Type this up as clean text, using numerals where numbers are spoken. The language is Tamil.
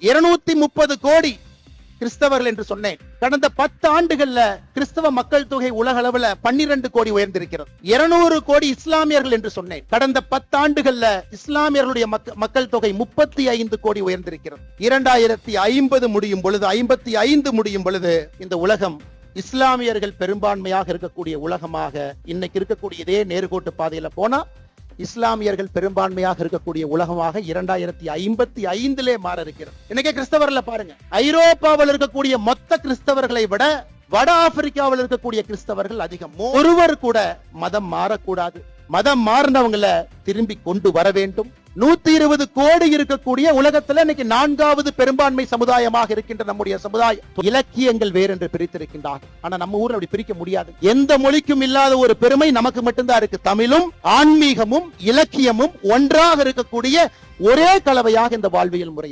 230 கோடி கிறிஸ்தவர்கள் என்று சொன்னேன். கடந்த 10 ஆண்டுகள்ல கிறிஸ்தவ மக்கள் தொகை உலக அளவுல 12 கோடி உயர்ந்திருக்கிறது. 200 கோடி இஸ்லாமியர்கள் என்று சொன்னேன். கடந்த 10 ஆண்டுகள்ல இஸ்லாமியர்களுடைய மக்கள் தொகை 35 கோடி உயர்ந்திருக்கிறது. 2050 முடியும் பொழுது 55 முடியும் பொழுது இந்த உலகம் இஸ்லாமியர்கள் பெரும்பான்மையாக இருக்கக்கூடிய உலகமாக இன்னைக்கு இருக்கக்கூடிய இதே நேர்கோட்டு பாதையில போனா இஸ்லாமியர்கள் பெரும்பான்மையாக இருக்கக்கூடிய உலகமாக 2055 மாற இருக்கிறது. இன்னைக்கு கிறிஸ்தவர்ல பாருங்க, ஐரோப்பாவில் இருக்கக்கூடிய மொத்த கிறிஸ்தவர்களை விட வட ஆப்பிரிக்காவில் இருக்கக்கூடிய கிறிஸ்தவர்கள் அதிகம். ஒருவர் கூட மதம் மாறக்கூடாது. மதம் மாறினவங்களை திரும்பி கொண்டு வர வேண்டும். 120 கோடி இருக்கக்கூடிய உலகத்துல இன்னைக்கு 4வது பெரும்பான்மை சமுதாயமாக இருக்கின்ற நம்முடைய சமுதாயம். இலக்கியங்கள் வேறு என்று பிரித்திருக்கின்றார்கள். ஆனா நம்ம ஊர்ல அப்படி பிரிக்க முடியாது. எந்த மொழிக்கும் இல்லாத ஒரு பெருமை நமக்கு மட்டும்தான் இருக்கு. தமிழும் ஆன்மீகமும் இலக்கியமும் ஒன்றாக இருக்கக்கூடிய ஒரே கலவையாக இந்த வாழ்வியல் முறை.